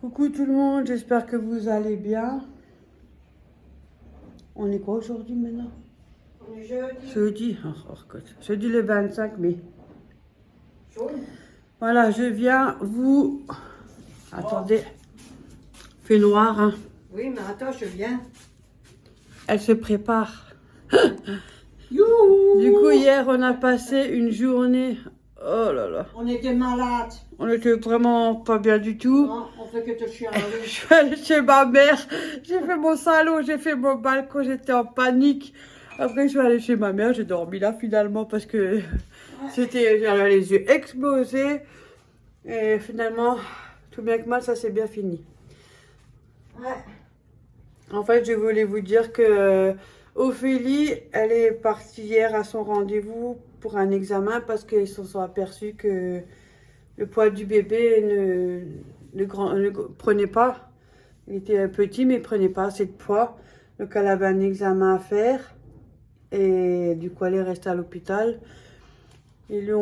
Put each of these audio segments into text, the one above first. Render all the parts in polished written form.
Coucou tout le monde, j'espère que vous allez bien. On est quoi aujourd'hui maintenant? On est jeudi. Jeudi, jeudi le 25 mai. Jaune. Voilà, je viens vous... Attendez, il fait noir, hein. Oui, mais attends, je viens. Elle se prépare. Youhou. Du coup, hier, on a passé une journée... Oh là là. On était malades. On était vraiment pas bien du tout. Non, on fait que te chialer. Je suis allée chez ma mère, j'ai fait mon salon, j'ai fait mon balcon, j'étais en panique. Après, je suis allée chez ma mère, j'ai dormi là finalement parce que j'avais les yeux explosés. Et finalement, tout bien que mal, ça s'est bien fini. Ouais. En fait, je voulais vous dire que Ophélie, elle est partie hier à son rendez-vous pour un examen parce qu'ils se sont aperçus que le poids du bébé ne prenait pas. Il était petit, mais il ne prenait pas assez de poids. Donc, elle avait un examen à faire. Et du coup, elle est restée à l'hôpital. Ils lui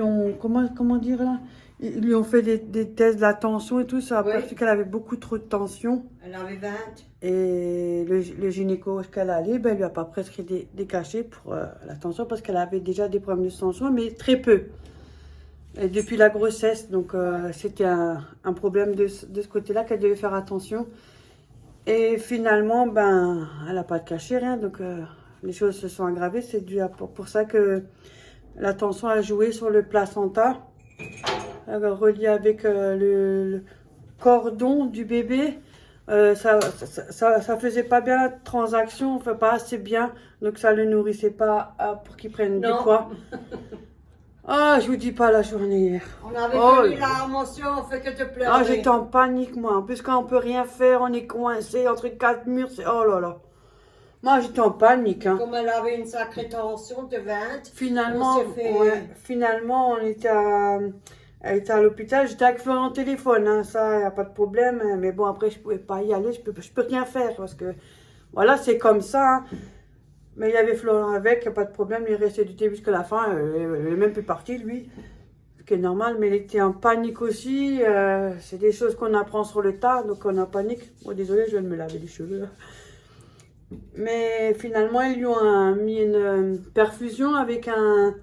ont comment dire là? Ils lui ont fait des tests de la tension et tout. Ça a aperçu qu'elle avait beaucoup trop de tension. Elle avait 20. Et le gynéco qu'elle allait, ben, il lui a pas prescrit des cachets pour la tension parce qu'elle avait déjà des problèmes de tension, mais très peu. Et depuis la grossesse, donc c'était un problème de ce côté-là qu'elle devait faire attention. Et finalement, ben, elle n'a pas de cachet, rien. Donc les choses se sont aggravées. C'est dû pour ça que la tension a joué sur le placenta, relié avec le cordon du bébé. Ça faisait pas bien la transaction, enfin pas assez bien, donc ça le nourrissait pas pour qu'il prenne du poids. Ah, je vous dis pas la journée hier. On avait eu la motion, on fait que te pleurer. Ah, j'étais en panique moi. En plus quand on peut rien faire, on est coincé entre quatre murs, c'est oh là là. Moi j'étais en panique. Hein. Comme elle avait une sacrée tension de 20. Finalement, on était elle était à l'hôpital, j'étais avec Florent au téléphone, hein, ça, il n'y a pas de problème. Mais bon, après, je ne pouvais pas y aller, je peux rien faire parce que, voilà, c'est comme ça. Hein. Mais il y avait Florent avec, il n'y a pas de problème, il est resté du début jusqu'à la fin, il n'est même plus parti, lui. Ce qui est normal, mais il était en panique aussi. C'est des choses qu'on apprend sur le tas, donc on est en panique. Bon, désolé, je viens de me laver les cheveux. Là. Mais finalement, ils lui ont mis une perfusion avec un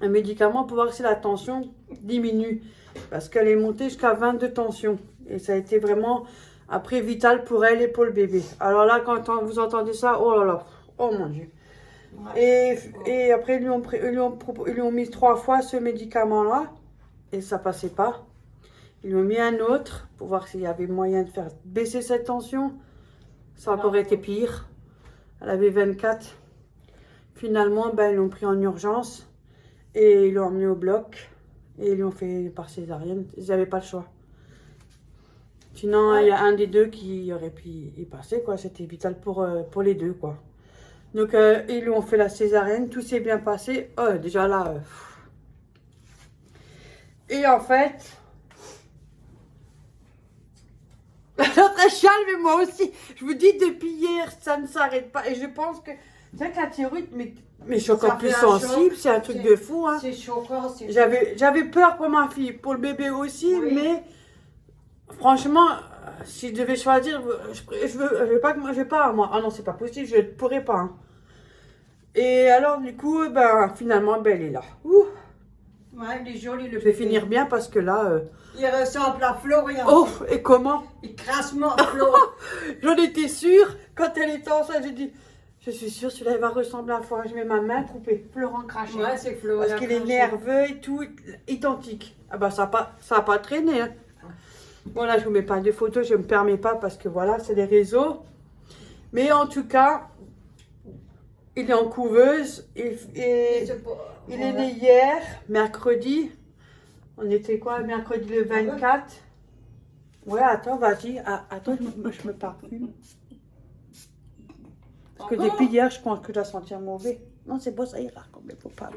médicament pour voir si la tension diminue parce qu'elle est montée jusqu'à 22 tensions et ça a été vraiment après vital pour elle et pour le bébé. Alors là quand vous entendez ça, oh là là, oh mon Dieu. Et après ils lui ont mis 3 fois ce médicament là et ça passait pas. Ils lui ont mis un autre pour voir s'il y avait moyen de faire baisser cette tension. Ça aurait été pire. Elle avait 24. Finalement ben, ils l'ont pris en urgence. Et ils l'ont emmené au bloc et ils l'ont fait par césarienne. Ils n'avaient pas le choix. Sinon, il y a un des deux qui aurait pu y passer, quoi. C'était vital pour les deux, quoi. Donc, ils lui ont fait la césarienne. Tout s'est bien passé. Oh, déjà là. Et en fait... Notre échelle, mais moi aussi. Je vous dis, depuis hier, ça ne s'arrête pas. Et je pense que... C'est vrai que la thyroïde, mais je suis encore plus sensible, c'est un truc de fou. Hein. C'est choquant. J'avais peur pour ma fille, pour le bébé aussi, mais franchement, si je devais choisir, je vais pas, moi. Ah non, c'est pas possible, je ne pourrais pas. Hein. Et alors, du coup, ben, finalement, ben, elle est là. Ouh. Ouais, il est joli le bébé. Je vais finir bien parce que là... Il ressemble à Florian. Oh, et comment? Il crasse mort Flo. J'en étais sûre, quand elle était enceinte, j'ai dit... Je suis sûre, celui-là, il va ressembler à Florent. Je mets ma main coupée. Florent craché. Ouais, c'est Florent. Parce qu'il est nerveux et tout, identique. Ah bah, ça a pas traîné. Hein. Bon, là, je vous mets pas de photos, je me permets pas parce que voilà, c'est les réseaux. Mais en tout cas, il est en couveuse. Et il est né hier, mercredi. On était quoi, mercredi le 24. Ouais, attends, vas-y. Ah, attends, je me parfume. Parce que depuis hier, je pense que je dois sentir mauvais. Non, c'est bon, ça ira. Mais faut pas.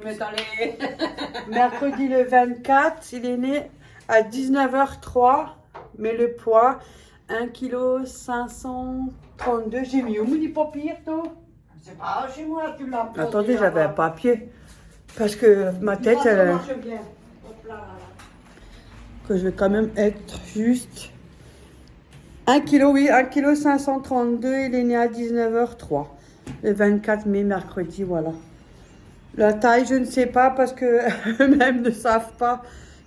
Mercredi le 24, il est né à 19h03. Mais le poids, 1,532 kg. J'ai mis où, mon papier, toi? C'est pas chez moi, tu l'as. Attendez, j'avais un papier. Parce que ma tête, elle... que je vais quand même être juste 1 kg, oui, 1 kg 532, il est né à 19h03, le 24 mai, mercredi, voilà. La taille, je ne sais pas parce que eux-mêmes ne savent pas.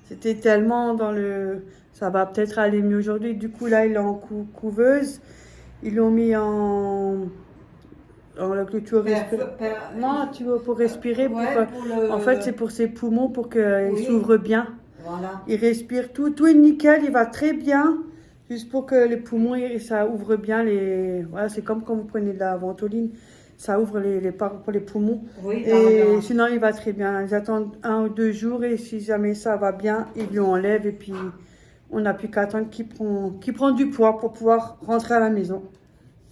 C'était tellement dans le... Ça va peut-être aller mieux aujourd'hui. Du coup, là, il est en couveuse. Ils l'ont mis en la clôture respiratoire. Non, tu vois, pour respirer. Ouais, En fait, c'est pour ses poumons, pour qu'ils Oui. s'ouvrent bien. Voilà. Il respire tout. Tout est nickel, il va très bien. Juste pour que les poumons, ça ouvre bien les... Voilà, c'est comme quand vous prenez de la ventoline. Ça ouvre les pour les poumons. Oui, Et sinon, il va très bien. Ils attendent 1 ou 2 jours et si jamais ça va bien, ils lui enlèvent et puis on n'a plus qu'à attendre qu'il prend du poids pour pouvoir rentrer à la maison.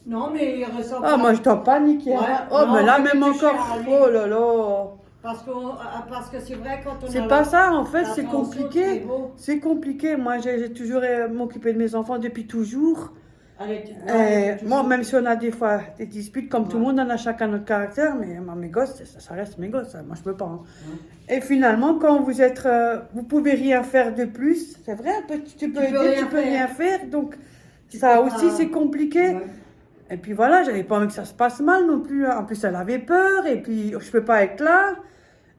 Non, mais il ressent Ah, moi, je t'en panique. Ouais, Oh, non, mais là, on peut même toucher encore. à lui. Oh là là. Parce que c'est vrai, quand on a C'est pas ça, en fait, la c'est tension, compliqué. c'est beau. C'est compliqué. Moi, j'ai toujours m'occupé de mes enfants depuis toujours. Moi, même si on a des fois des disputes, comme tout le monde, on a chacun notre caractère, mais mes gosses, ça reste mes gosses. Moi, je peux pas. Hein. Et finalement, quand vous êtes, vous pouvez rien faire de plus. C'est vrai, tu peux aider, tu peux rien faire. Donc, ça aussi, c'est compliqué. Ouais. Et puis voilà, j'avais pas envie que ça se passe mal non plus. En plus, elle avait peur, et puis je peux pas être là.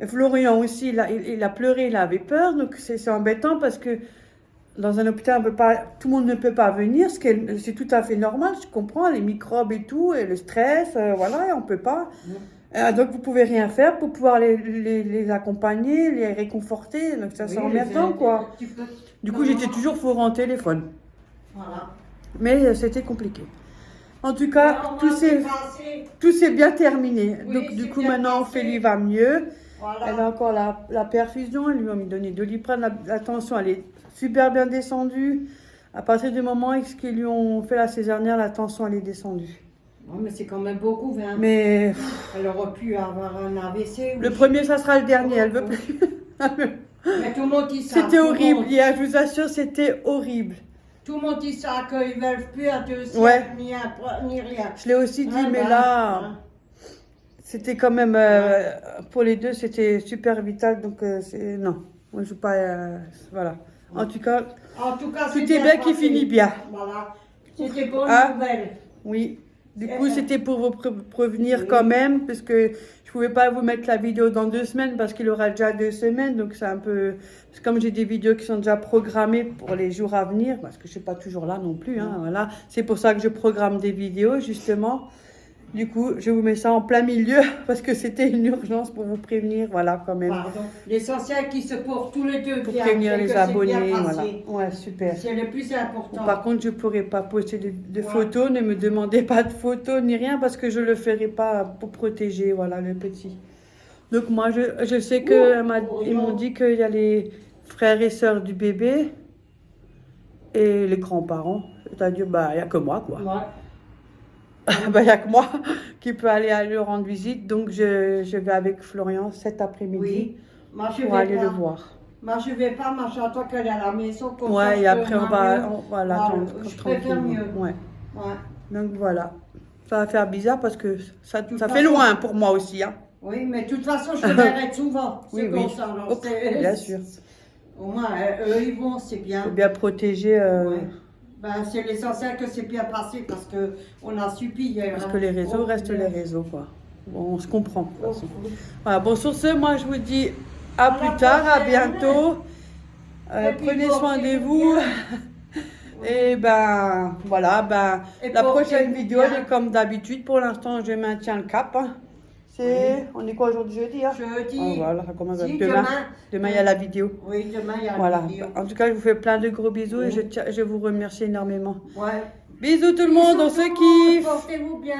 Et Florian aussi, il a pleuré, il avait peur. Donc, c'est embêtant parce que dans un hôpital, tout le monde ne peut pas venir, c'est tout à fait normal, je comprends, les microbes et tout, et le stress, voilà, et on ne peut pas. Donc, vous ne pouvez rien faire pour pouvoir les accompagner, les réconforter, donc ça, c'est emmerdant, quoi. Du coup, j'étais toujours fourrée en téléphone. Voilà. Mais c'était compliqué. En tout cas, tout s'est bien terminé. Oui, Donc, du c'est coup, bien maintenant, passé. Ophélie va mieux. Voilà. Elle a encore la perfusion, ils lui ont donné Doliprane, la tension, elle est super bien descendue. À partir du moment où ils lui ont fait la césarienne, la tension, elle est descendue. Ouais, mais c'est quand même beaucoup, hein. Mais Elle aurait pu avoir un AVC. le premier, ça sera le dernier, elle veut plus. Mais tout le monde dit ça. C'était horrible, hier, je vous assure, c'était horrible. Tout le monde dit ça, qu'ils ne veulent plus un deuxième, Ouais. ni rien. Je l'ai aussi dit, mais bah, là, hein. c'était quand même, pour les deux, c'était super vital, donc non, moi je joue pas, voilà. En tout cas, tout est bien qui finit bien. Voilà, c'était bonne Ah. nouvelle. Oui, du coup, c'était pour vous prévenir quand même, parce que je pouvais pas vous mettre la vidéo dans 2 semaines, parce qu'il aura déjà 2 semaines, donc c'est un peu... Parce que comme j'ai des vidéos qui sont déjà programmées pour les jours à venir, parce que je suis pas toujours là non plus, hein, voilà. C'est pour ça que je programme des vidéos, justement. Du coup, je vous mets ça en plein milieu, parce que c'était une urgence pour vous prévenir, voilà, quand même. Pardon. L'essentiel qui se portent tous les deux Pour bien. prévenir et les que c'est abonnés, bien voilà. passé. Ouais, super. C'est le plus important. Par contre, je ne pourrai pas poster de photos, ne me demandez pas de photos ni rien parce que je ne le ferai pas pour protéger, voilà, le petit. Donc moi, je sais qu'ils m'ont dit qu'il y a les frères et sœurs du bébé et les grands-parents. C'est-à-dire, il n'y a que moi, quoi. Ouais. Il n'y a que moi qui peut aller leur rendre visite. Donc, je vais avec Florian cet après-midi Oui. Moi, je pour vais aller pas. le voir. Moi, je vais pas, moi, j'attends qu'elle est à la maison. Comme ça, Ouais, je et après, peux on va l'attendre je préfère tranquillement. mieux. Ouais. Ouais. Donc voilà, ça va faire bizarre parce que ça toute fait façon- loin pour moi aussi. Hein. Oui, mais de toute façon, je te verrai souvent. Oui, C'est oui. comme ça. Alors, Hop, bien sûr. Au moins, eux, ils vont, c'est bien. Il faut bien protéger Ouais. Ben, c'est l'essentiel que c'est bien passé parce qu'on a subi hier. parce hein. que les réseaux Oh, restent punaise. les réseaux. Quoi. Bon, on se comprend. De toute Oh, façon. oui. Voilà, bon, sur ce, moi je vous dis à À plus la tard, à prochaine. bientôt. Et puis, Prenez soin de portez-vous vous. bien. Et voilà, Et la prochaine portez-vous vidéo, bien. elle est comme d'habitude. Pour l'instant, je maintiens le cap. Hein. On est quoi aujourd'hui, jeudi hein? Jeudi. Oh, voilà, ça commence Si, demain. Demain, il y a la vidéo. Oui, demain, il y a Voilà. la vidéo. En tout cas, je vous fais plein de gros bisous et Oui. je vous remercie énormément. Ouais. Bisous tout le monde, on se Bisous tout le monde, kiffe. Portez-vous bien.